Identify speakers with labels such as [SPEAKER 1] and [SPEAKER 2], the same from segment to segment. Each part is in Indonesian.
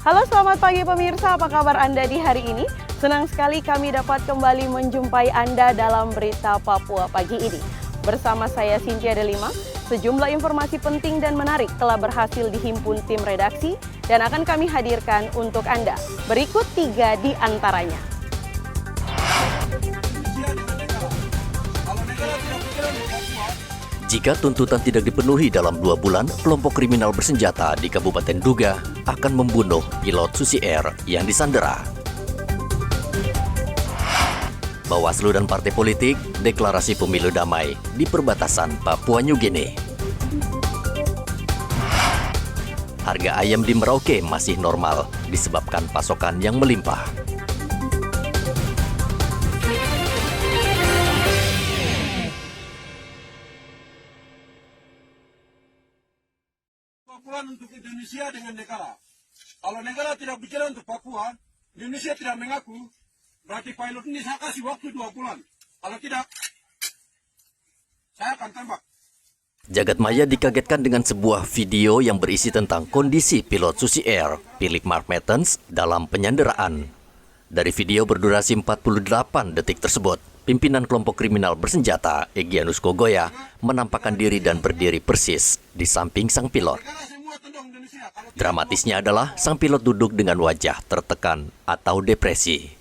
[SPEAKER 1] Halo, selamat pagi pemirsa, apa kabar Anda di hari ini? Senang sekali kami dapat kembali menjumpai Anda dalam Berita Papua pagi ini. Bersama saya Cynthia Delima, sejumlah informasi penting dan menarik telah berhasil dihimpun tim redaksi dan akan kami hadirkan untuk Anda. Berikut 3 di antaranya.
[SPEAKER 2] Jika tuntutan tidak dipenuhi dalam 2 bulan, kelompok kriminal bersenjata di Kabupaten Duga akan membunuh pilot Susi Air yang disandera. Bawaslu dan partai politik deklarasi pemilu damai di perbatasan Papua New Guinea. Harga ayam di Merauke masih normal disebabkan pasokan yang melimpah.
[SPEAKER 3] Papua untuk Indonesia dengan negara. Kalau negara tidak bicara untuk Papua, Indonesia tidak mengaku, berarti pilot ini saya kasih waktu 2 bulan. Kalau tidak, saya akan tembak.
[SPEAKER 2] Jagat maya dikagetkan dengan sebuah video yang berisi tentang kondisi pilot Susi Air, Philip Mark Mertens, dalam penyanderaan. Dari video berdurasi 48 detik tersebut, pimpinan kelompok kriminal bersenjata, Egyanus Kogoya, menampakkan diri dan berdiri persis di samping sang pilot. Dramatisnya adalah sang pilot duduk dengan wajah tertekan atau depresi.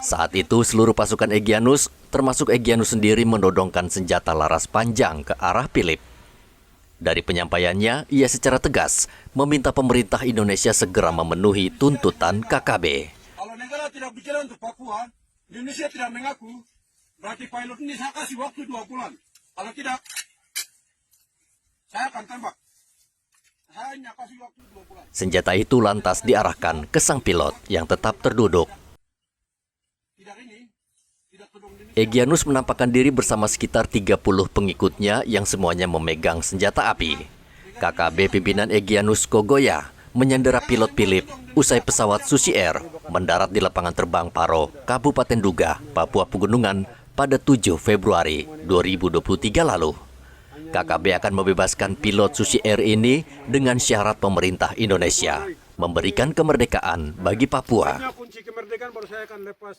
[SPEAKER 2] Saat itu seluruh pasukan Egyanus, termasuk Egyanus sendiri, menodongkan senjata laras panjang ke arah Philip. Dari penyampaiannya, ia secara tegas meminta pemerintah Indonesia segera memenuhi tuntutan KKB.
[SPEAKER 3] Kalau negara tidak bicara untuk Papua, Indonesia tidak mengaku, berarti pilot ini saya kasih waktu 2 bulan. Kalau tidak, saya akan tembak. Saya hanya kasih waktu 2 bulan.
[SPEAKER 2] Senjata itu lantas diarahkan ke sang pilot yang tetap terduduk. Egyanus menampakkan diri bersama sekitar 30 pengikutnya yang semuanya memegang senjata api. KKB pimpinan Egyanus Kogoya menyandera pilot Philip usai pesawat Susi Air mendarat di lapangan terbang Paro, Kabupaten Duga, Papua Pegunungan pada 7 Februari 2023 lalu. KKB akan membebaskan pilot Susi Air ini dengan syarat pemerintah Indonesia memberikan kemerdekaan bagi Papua.
[SPEAKER 3] Kunci kemerdekaan baru saya akan lepas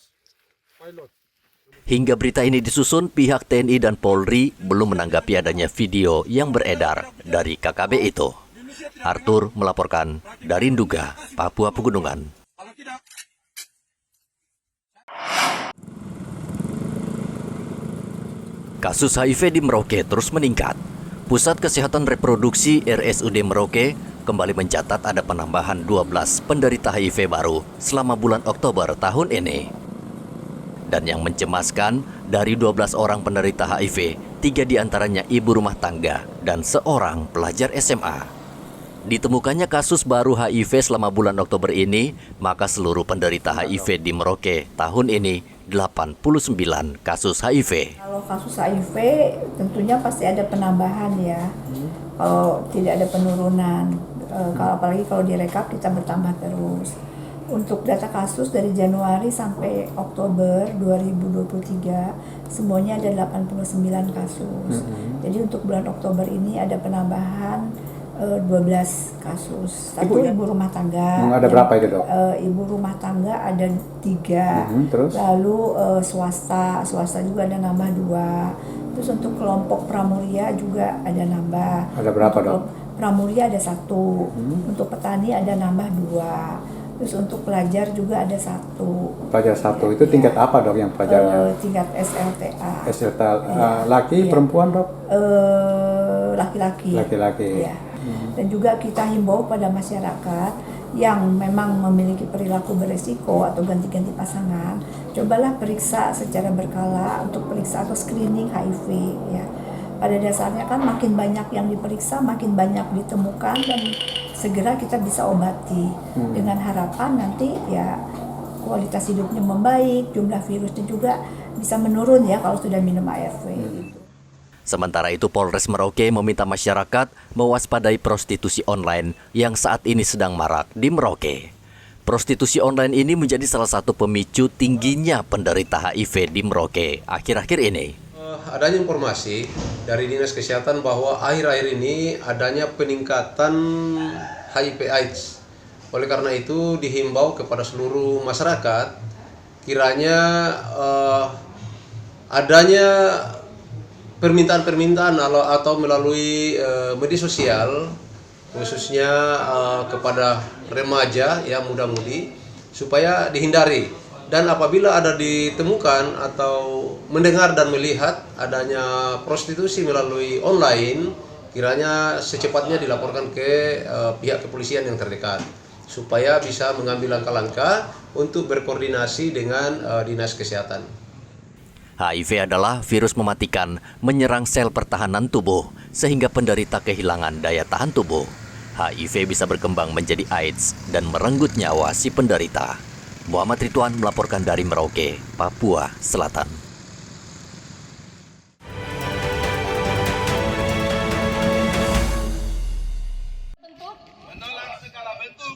[SPEAKER 3] pilot.
[SPEAKER 2] Hingga berita ini disusun, pihak TNI dan Polri belum menanggapi adanya video yang beredar dari KKB itu. Arthur melaporkan dari Duga, Papua Pegunungan. Kasus HIV di Merauke terus meningkat. Pusat Kesehatan Reproduksi RSUD Merauke kembali mencatat ada penambahan 12 penderita HIV baru selama bulan Oktober tahun ini. Dan yang mencemaskan, dari 12 orang penderita HIV, 3 diantaranya ibu rumah tangga dan seorang pelajar SMA. Ditemukannya kasus baru HIV selama bulan Oktober ini, maka seluruh penderita HIV di Merauke tahun ini 89 kasus HIV.
[SPEAKER 4] Kalau kasus HIV tentunya pasti ada penambahan ya, kalau tidak ada penurunan. Apalagi kalau direkap kita bertambah terus. Untuk data kasus dari Januari sampai Oktober 2023 semuanya ada 89 kasus. Jadi untuk bulan Oktober ini ada penambahan 12 kasus. Satu ibu rumah tangga.
[SPEAKER 5] Ada berapa itu, Dok?
[SPEAKER 4] Ibu rumah tangga ada 3.
[SPEAKER 5] Terus?
[SPEAKER 4] Lalu swasta juga ada nambah 2. Terus untuk kelompok pramuria juga ada nambah.
[SPEAKER 5] Ada berapa, Dok?
[SPEAKER 4] Pramuria ada 1. Untuk petani ada nambah 2. Terus untuk pelajar juga ada 1.
[SPEAKER 5] Pelajar 1 itu tingkat apa, Dok, yang pelajarnya?
[SPEAKER 4] Tingkat SLTA.
[SPEAKER 5] SLTA laki, perempuan, Dok?
[SPEAKER 4] Laki-laki.
[SPEAKER 5] Laki-laki.
[SPEAKER 4] Ya. Dan juga kita himbau pada masyarakat yang memang memiliki perilaku beresiko atau ganti-ganti pasangan, cobalah periksa secara berkala untuk periksa atau screening HIV ya. Pada dasarnya kan makin banyak yang diperiksa, makin banyak ditemukan dan segera kita bisa obati dengan harapan nanti ya kualitas hidupnya membaik, jumlah virusnya juga bisa menurun ya kalau sudah minum ARV.
[SPEAKER 2] Sementara itu, Polres Merauke meminta masyarakat mewaspadai prostitusi online yang saat ini sedang marak di Merauke. Prostitusi online ini menjadi salah satu pemicu tingginya penderita HIV di Merauke akhir-akhir ini.
[SPEAKER 6] Adanya informasi dari Dinas Kesehatan bahwa akhir-akhir ini adanya peningkatan HIV AIDS Oleh karena itu dihimbau kepada seluruh masyarakat kiranya adanya permintaan-permintaan atau melalui media sosial khususnya kepada remaja ya muda-mudi supaya dihindari, dan apabila ada ditemukan atau mendengar dan melihat adanya prostitusi melalui online, kiranya secepatnya dilaporkan ke pihak kepolisian yang terdekat supaya bisa mengambil langkah-langkah untuk berkoordinasi dengan dinas kesehatan.
[SPEAKER 2] HIV adalah virus mematikan menyerang sel pertahanan tubuh sehingga penderita kehilangan daya tahan tubuh. HIV bisa berkembang menjadi AIDS dan merenggut nyawa si penderita. Muhammad Ridwan melaporkan dari Merauke, Papua Selatan.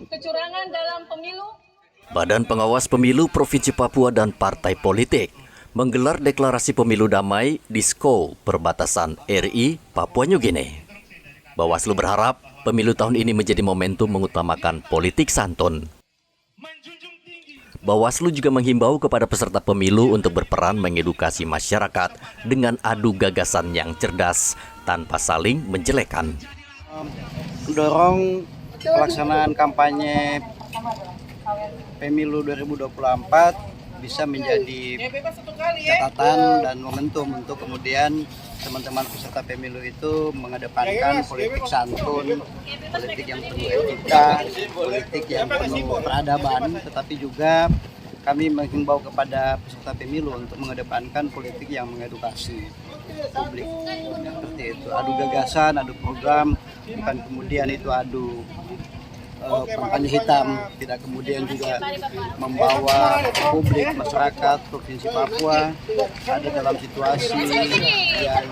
[SPEAKER 1] Kecurangan dalam pemilu.
[SPEAKER 2] Badan Pengawas Pemilu Provinsi Papua dan partai politik menggelar deklarasi pemilu damai di Sko, perbatasan RI Papua New Guinea. Bawaslu berharap pemilu tahun ini menjadi momentum mengutamakan politik santun. Bawaslu juga menghimbau kepada peserta pemilu untuk berperan mengedukasi masyarakat dengan adu gagasan yang cerdas tanpa saling menjelekan.
[SPEAKER 7] Mendorong pelaksanaan kampanye pemilu 2024 bisa menjadi catatan dan momentum untuk kemudian teman-teman peserta pemilu itu mengedepankan politik santun, politik yang penuh etika, politik yang penuh peradaban, tetapi juga kami menghimbau kepada peserta pemilu untuk mengedepankan politik yang mengedukasi publik. Seperti itu, adu gagasan, adu program, bukan kemudian itu adu kampanye hitam, tidak kemudian juga membawa publik masyarakat Provinsi Papua ada dalam situasi yang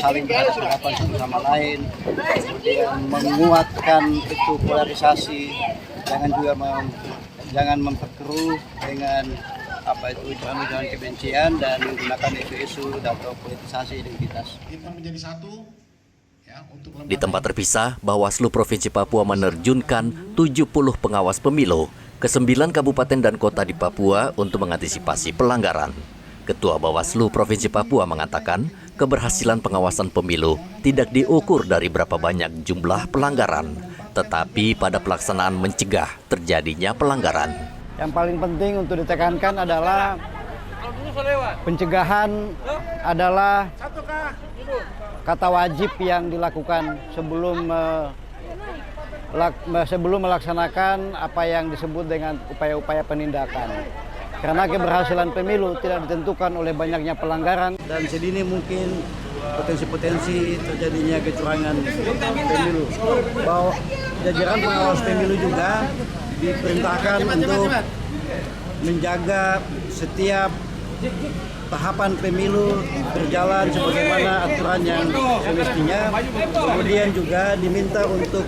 [SPEAKER 7] saling berhadapan satu sama lain, kemudian menguatkan itu polarisasi, jangan memperkeruh dengan ujaran-ujaran kebencian dan menggunakan isu-isu atau politisasi identitas.
[SPEAKER 8] Kita menjadi satu.
[SPEAKER 2] Di tempat terpisah, Bawaslu Provinsi Papua menerjunkan 70 pengawas pemilu ke 9 kabupaten dan kota di Papua untuk mengantisipasi pelanggaran. Ketua Bawaslu Provinsi Papua mengatakan keberhasilan pengawasan pemilu tidak diukur dari berapa banyak jumlah pelanggaran, tetapi pada pelaksanaan mencegah terjadinya pelanggaran.
[SPEAKER 7] Yang paling penting untuk ditekankan adalah pencegahan adalah kata wajib yang dilakukan sebelum melaksanakan apa yang disebut dengan upaya-upaya penindakan. Karena keberhasilan pemilu tidak ditentukan oleh banyaknya pelanggaran dan sedini mungkin potensi-potensi terjadinya kecurangan pemilu. Bahwa jajaran pengawas pemilu juga diperintahkan untuk menjaga setiap tahapan pemilu berjalan sebagaimana aturan yang semestinya. Kemudian juga diminta untuk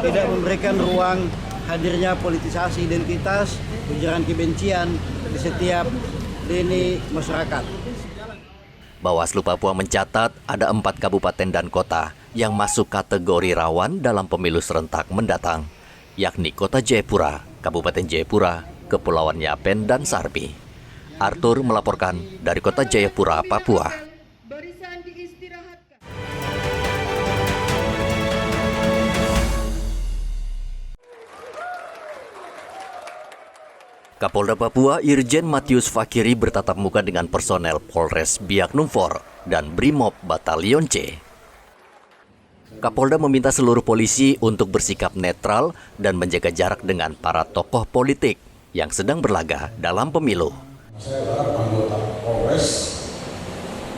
[SPEAKER 7] tidak memberikan ruang hadirnya politisasi identitas, ujaran kebencian di setiap lini masyarakat.
[SPEAKER 2] Bawaslu Papua mencatat ada 4 kabupaten dan kota yang masuk kategori rawan dalam pemilu serentak mendatang, yakni Kota Jayapura, Kabupaten Jayapura, Kepulauan Yapen, dan Sarpi. Arthur melaporkan dari Kota Jayapura, Papua. Kapolda Papua Irjen Matius Fakiri bertatap muka dengan personel Polres Biak Numfor dan Brimob Batalion C. Kapolda meminta seluruh polisi untuk bersikap netral dan menjaga jarak dengan para tokoh politik yang sedang berlaga dalam pemilu.
[SPEAKER 9] Saya berharap anggota Polres,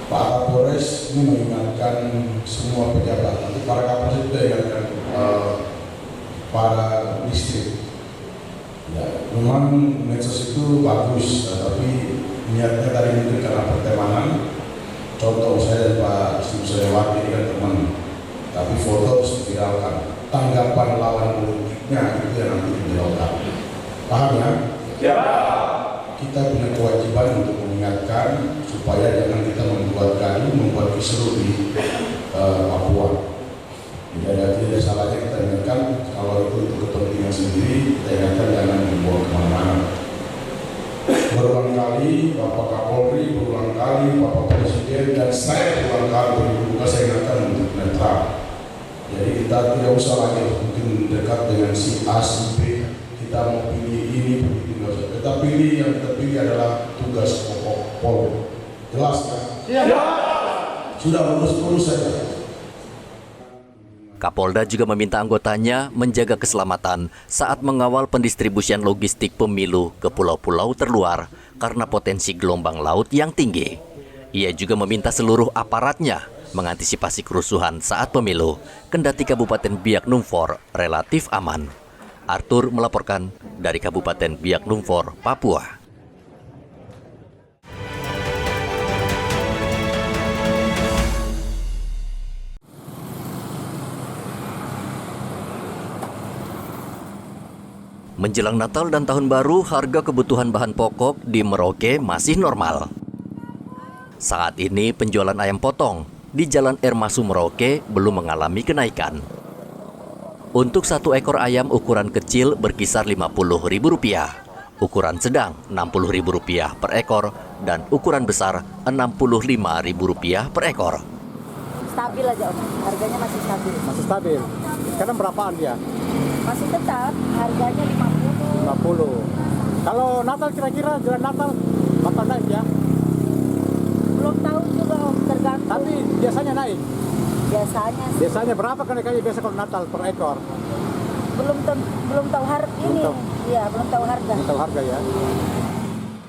[SPEAKER 9] Pak Kapolres ini mengingatkan semua pejabat, nanti para Kapolres juga ingatkan para distrik. Ya, memang medsos itu bagus, tapi niatnya tadi mungkin karena pertemanan. Contoh saya dan Pak Sulistiawati ini kan teman, tapi foto terus viralkan. Tanggapan lawan politiknya itu yang nanti diviralkan. Paham ya? Ya. Kita punya kewajiban untuk mengingatkan supaya jangan kita membuat gaduh, membuat kisruh di Papua. Tidak ada salahnya kita ingatkan kalau itu untuk kepentingan sendiri, kita berulang kali, Bapak Kapolri berulang kali, Bapak Presiden, dan saya berulang kali berduka saya ingatkan untuk netral. Jadi kita tidak usah lagi mungkin dekat dengan si A, si B, kita mau pilih ini, pilih itu. Kita pilih, yang kita pilih adalah tugas pokok Polri. Jelas kan? Sudah lurus saja.
[SPEAKER 2] Kapolda juga meminta anggotanya menjaga keselamatan saat mengawal pendistribusian logistik pemilu ke pulau-pulau terluar karena potensi gelombang laut yang tinggi. Ia juga meminta seluruh aparatnya mengantisipasi kerusuhan saat pemilu, kendati Kabupaten Biak Numfor relatif aman. Arthur melaporkan dari Kabupaten Biak Numfor, Papua. Menjelang Natal dan Tahun Baru, harga kebutuhan bahan pokok di Merauke masih normal. Saat ini penjualan ayam potong di Jalan Ermasu Merauke belum mengalami kenaikan. Untuk satu ekor ayam ukuran kecil berkisar Rp50.000, ukuran sedang Rp60.000 per ekor, dan ukuran besar Rp65.000 per ekor.
[SPEAKER 8] Stabil aja Om, harganya masih stabil.
[SPEAKER 5] Masih stabil. Sekarang berapaan dia?
[SPEAKER 8] Masih tetap, harganya
[SPEAKER 5] 50. Kalau Natal kira-kira jalan Natal bakal naik ya?
[SPEAKER 8] Belum tahu juga Om, tergantung.
[SPEAKER 5] Tapi biasanya naik.
[SPEAKER 8] Biasanya sih.
[SPEAKER 5] Biasanya berapa kenaikannya biasa kalau Natal per ekor?
[SPEAKER 8] Belum tahu harga ini. Iya, belum tahu harga.
[SPEAKER 5] Belum tahu harga ya.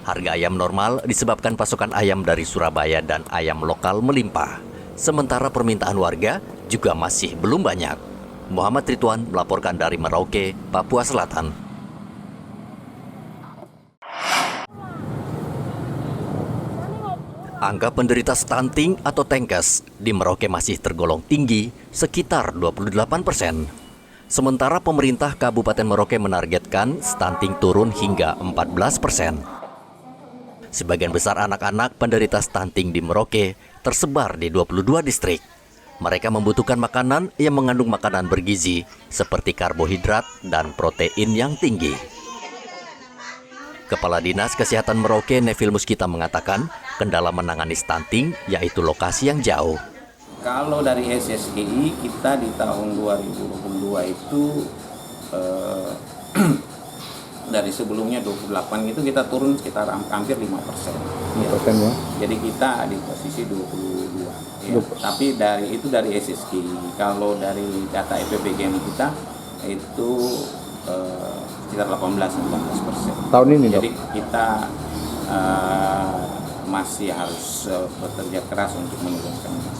[SPEAKER 2] Harga ayam normal disebabkan pasokan ayam dari Surabaya dan ayam lokal melimpah. Sementara permintaan warga juga masih belum banyak. Muhammad Ridwan melaporkan dari Merauke, Papua Selatan. Angka penderita stunting atau TENKES di Merauke masih tergolong tinggi, sekitar 28%. Sementara pemerintah Kabupaten Merauke menargetkan stunting turun hingga 14%. Sebagian besar anak-anak penderita stunting di Merauke tersebar di 22 distrik. Mereka membutuhkan makanan yang mengandung makanan bergizi seperti karbohidrat dan protein yang tinggi. Kepala Dinas Kesehatan Merauke Nevil Muskita mengatakan kendala menangani stunting yaitu lokasi yang jauh.
[SPEAKER 10] Kalau dari SSGI kita di tahun 2022 itu dari sebelumnya 28 itu kita turun sekitar hampir 5%. Ya. Jadi kita di posisi 22. Ya. Tapi dari SSGI. Kalau dari data EPBGM kita itu sekitar 18-19%.
[SPEAKER 5] Tahun ini
[SPEAKER 10] jadi kita masih harus bekerja keras untuk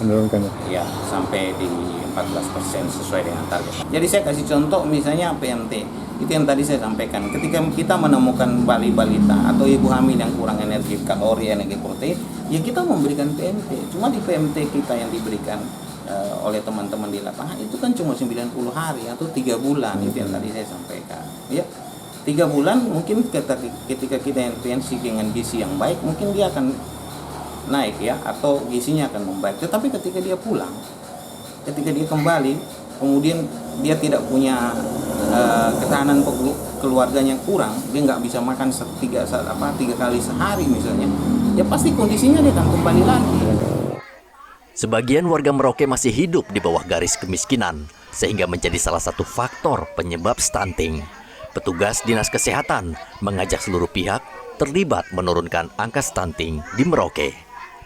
[SPEAKER 10] menurunkan ya sampai di 14% sesuai dengan target. Jadi saya kasih contoh misalnya PMT itu yang tadi saya sampaikan. Ketika kita menemukan balita atau ibu hamil yang kurang energi kalori, energi protein, ya kita memberikan PMT. Cuma di PMT kita yang diberikan oleh teman-teman di lapangan itu kan cuma 90 hari atau 3 bulan itu yang tadi saya sampaikan. Ya. 3 bulan mungkin ketika kita intervensi dengan gizi yang baik mungkin dia akan naik ya atau gizinya akan membaik. Tetapi ketika dia pulang, ketika dia kembali, kemudian dia tidak punya ketahanan keluarganya yang kurang, dia nggak bisa makan 3 kali sehari misalnya, ya pasti kondisinya dia akan kembali lagi.
[SPEAKER 2] Sebagian warga Merauke masih hidup di bawah garis kemiskinan sehingga menjadi salah satu faktor penyebab stunting. Petugas Dinas Kesehatan mengajak seluruh pihak terlibat menurunkan angka stunting di Merauke.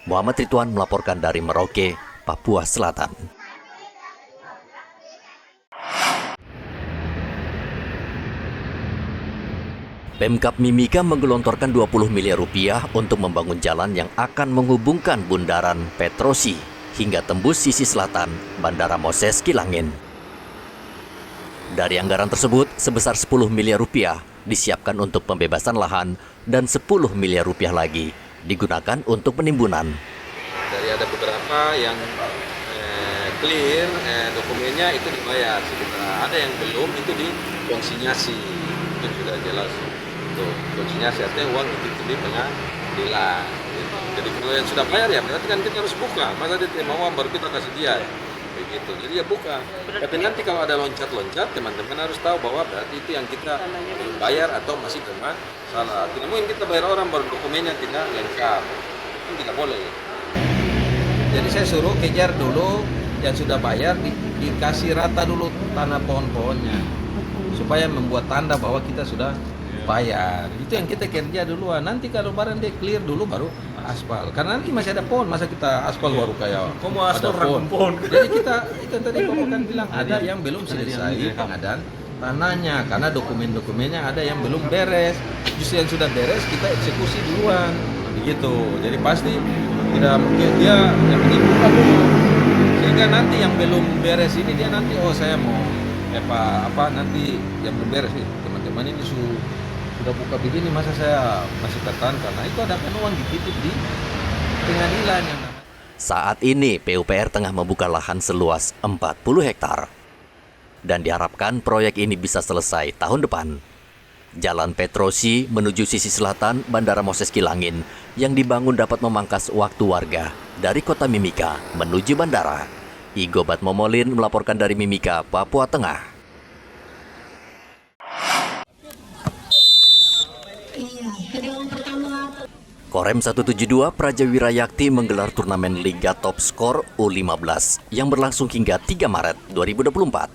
[SPEAKER 2] Muhammad Ridwan melaporkan dari Merauke, Papua Selatan. Pemkab Mimika menggelontorkan 20 miliar rupiah untuk membangun jalan yang akan menghubungkan Bundaran Petrosi hingga tembus sisi selatan Bandara Moses Kilangin. Dari anggaran tersebut, sebesar 10 miliar rupiah disiapkan untuk pembebasan lahan dan 10 miliar rupiah lagi digunakan untuk penimbunan.
[SPEAKER 11] Dari ada beberapa yang clear, dokumennya itu dibayar. Ada yang belum, itu dikonsinyasi. Itu sudah jelas. Tuh, konsinyasi artinya uang itu di pengadilan. Jadi kalau yang sudah bayar ya berarti kan kita harus buka. Masa dia terima uang baru kita kasih dia. begitu. Jadi ya buka. Tapi nanti kalau ada loncat-loncat, teman-teman harus tahu bahwa berarti itu yang kita bayar atau masih bermasalah. Tidak mungkin kita bayar orang baru dokumennya tidak lengkap, itu tidak boleh. Jadi saya suruh kejar dulu yang sudah bayar, dikasih rata dulu tanah pohon-pohonnya, supaya membuat tanda bahwa kita sudah bayar. Itu yang kita kerja duluan. Nanti kalau barang dia clear dulu baru aspal. Karena nanti masih ada pohon, masa kita aspal baru kayak ada pohon. Jadi kita itu tadi Bapak kan bilang ada yang belum selesai pengadaan tanahnya karena dokumen-dokumennya ada yang belum beres. Justru yang sudah beres kita eksekusi duluan. Begitu. Jadi pasti tidak mungkin dia yang menimbulkan dulu. Sehingga nanti yang belum beres ini dia nanti saya mau apa nanti yang belum beres nih teman-teman ini sudah buka begini masa saya masih tertahan karena itu ada kan uang dititip di pengadilan yang namanya.
[SPEAKER 2] Saat ini PUPR tengah membuka lahan seluas 40 hektar dan diharapkan proyek ini bisa selesai tahun depan. Jalan Petrosi menuju sisi selatan Bandara Moses Kilangin yang dibangun dapat memangkas waktu warga dari kota Mimika menuju bandara. Igobat Momolin melaporkan dari Mimika, Papua Tengah. Korem 172 Praja Wirayakti menggelar turnamen Liga Top Skor U15 yang berlangsung hingga 3 Maret 2024.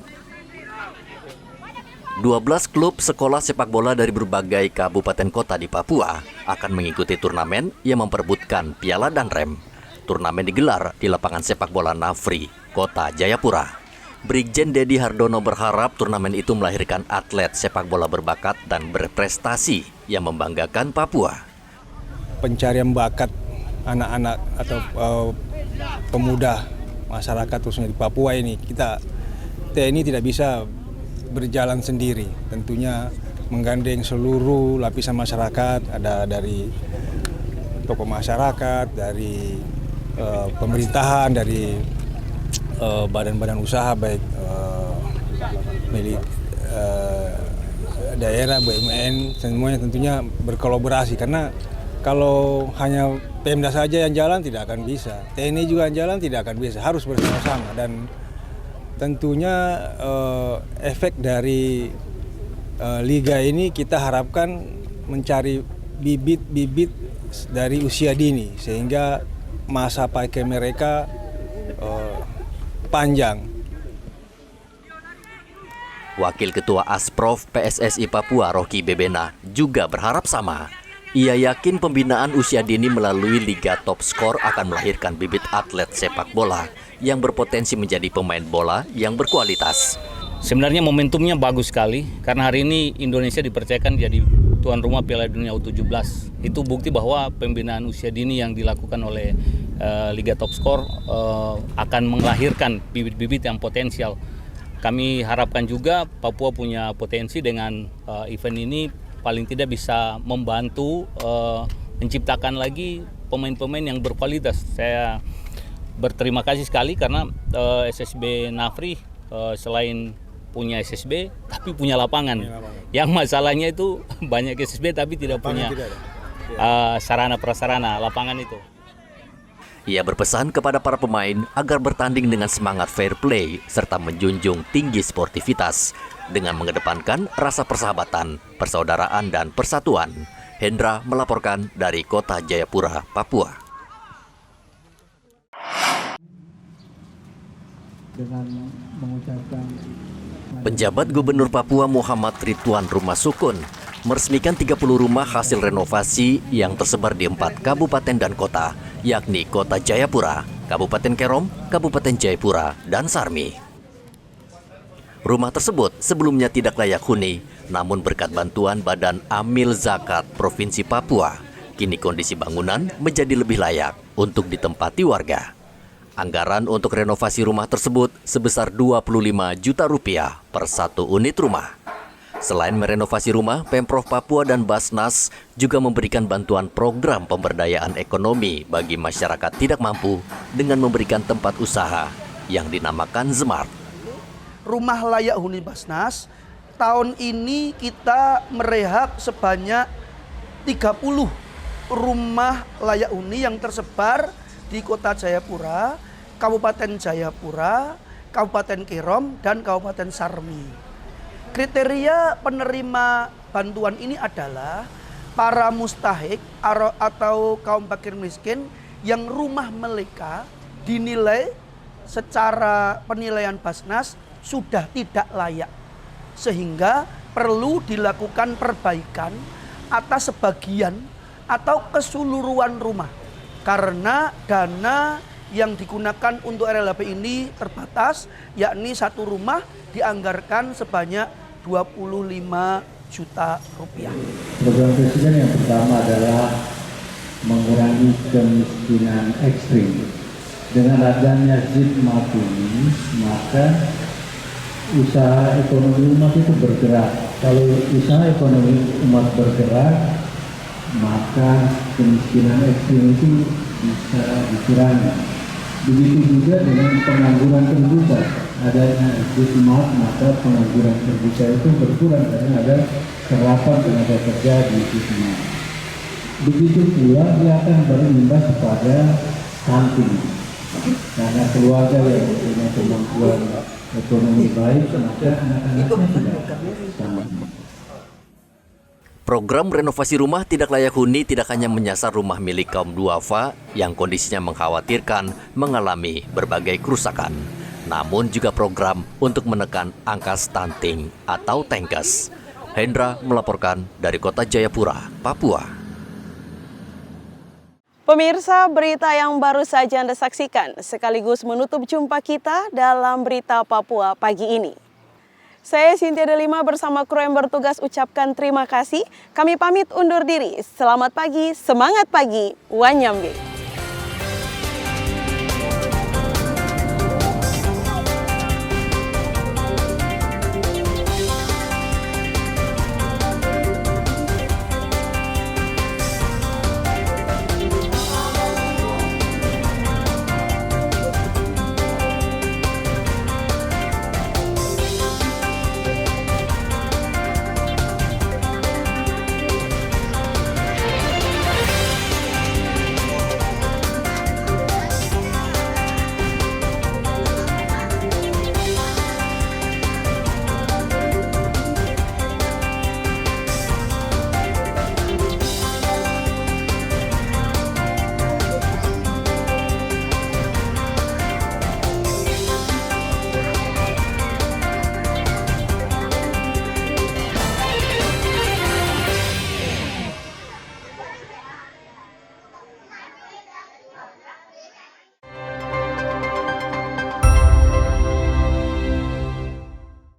[SPEAKER 2] 12 klub sekolah sepak bola dari berbagai kabupaten kota di Papua akan mengikuti turnamen yang memperebutkan piala dan rem. Turnamen digelar di lapangan sepak bola Nafri, Kota Jayapura. Brigjen Dedi Hardono berharap turnamen itu melahirkan atlet sepak bola berbakat dan berprestasi yang membanggakan Papua.
[SPEAKER 5] Pencarian bakat anak-anak atau pemuda masyarakat khususnya di Papua ini, TNI tidak bisa berjalan sendiri. Tentunya menggandeng seluruh lapisan masyarakat, ada dari tokoh masyarakat, dari pemerintahan, dari badan-badan usaha baik milik daerah, BUMN, semuanya tentunya berkolaborasi karena kalau hanya Pemda saja yang jalan tidak akan bisa, TNI juga yang jalan tidak akan bisa, harus bersama-sama. Dan tentunya efek dari liga ini kita harapkan mencari bibit-bibit dari usia dini sehingga masa pakai mereka panjang.
[SPEAKER 2] Wakil Ketua Asprof PSSI Papua Rocky Bebena juga berharap sama. Ia yakin pembinaan usia dini melalui Liga Top Skor akan melahirkan bibit atlet sepak bola yang berpotensi menjadi pemain bola yang berkualitas.
[SPEAKER 12] Sebenarnya momentumnya bagus sekali karena hari ini Indonesia dipercayakan jadi tuan rumah Piala Dunia U17. Itu bukti bahwa pembinaan usia dini yang dilakukan oleh Liga Top Skor akan melahirkan bibit-bibit yang potensial. Kami harapkan juga Papua punya potensi dengan event ini paling tidak bisa membantu menciptakan lagi pemain-pemain yang berkualitas. Saya berterima kasih sekali karena SSB Nafri selain punya SSB tapi punya lapangan. Yang masalahnya itu banyak SSB tapi tidak punya sarana prasarana lapangan itu.
[SPEAKER 2] Ia berpesan kepada para pemain agar bertanding dengan semangat fair play serta menjunjung tinggi sportivitas dengan mengedepankan rasa persahabatan, persaudaraan, dan persatuan. Hendra melaporkan dari Kota Jayapura, Papua. Penjabat Gubernur Papua Muhammad Ridwan Rumasukun meresmikan 30 rumah hasil renovasi yang tersebar di 4 kabupaten dan kota, yakni Kota Jayapura, Kabupaten Kerom, Kabupaten Jayapura, dan Sarmi. Rumah tersebut sebelumnya tidak layak huni, namun berkat bantuan Badan Amil Zakat Provinsi Papua, kini kondisi bangunan menjadi lebih layak untuk ditempati warga. Anggaran untuk renovasi rumah tersebut sebesar 25 juta rupiah per satu unit rumah. Selain merenovasi rumah, Pemprov Papua dan Basnas juga memberikan bantuan program pemberdayaan ekonomi bagi masyarakat tidak mampu dengan memberikan tempat usaha yang dinamakan Smart.
[SPEAKER 13] Rumah layak huni Basnas, tahun ini kita merehab sebanyak 30 rumah layak huni yang tersebar di Kota Jayapura, Kabupaten Jayapura, Kabupaten Kerom, dan Kabupaten Sarmi. Kriteria penerima bantuan ini adalah para mustahik atau kaum fakir miskin yang rumah mereka dinilai secara penilaian Basnas sudah tidak layak, sehingga perlu dilakukan perbaikan atas sebagian atau keseluruhan rumah, karena dana yang digunakan untuk RLHP ini terbatas, yakni satu rumah dianggarkan sebanyak 25 juta rupiah.
[SPEAKER 14] Program Presiden yang pertama adalah mengurangi kemiskinan ekstrim. Dengan adanya ZIPMAP ini, maka usaha ekonomi umat itu bergerak. Kalau usaha ekonomi umat bergerak, maka kemiskinan ekstrim itu bisa dikurangi. Begitu juga dengan pengangguran terbuka. Adanya ZIPMAP, maka pengangguran terbuka itu berkurang karena ada serapan tenaga kerja di ZIPMAP. Begitu pula dia akan berimbas pada stunting. Karena keluarga yang punya kemampuan ekonomi baik, maka anak-anaknya tidak stunting.
[SPEAKER 2] Program renovasi rumah tidak layak huni tidak hanya menyasar rumah milik kaum duafa yang kondisinya mengkhawatirkan mengalami berbagai kerusakan, namun juga program untuk menekan angka stunting atau TENKES. Hendra melaporkan dari Kota Jayapura, Papua.
[SPEAKER 1] Pemirsa, berita yang baru saja Anda saksikan sekaligus menutup jumpa kita dalam Berita Papua pagi ini. Saya Cynthia Delima bersama kru yang bertugas ucapkan terima kasih. Kami pamit undur diri. Selamat pagi, semangat pagi, Wanyambe.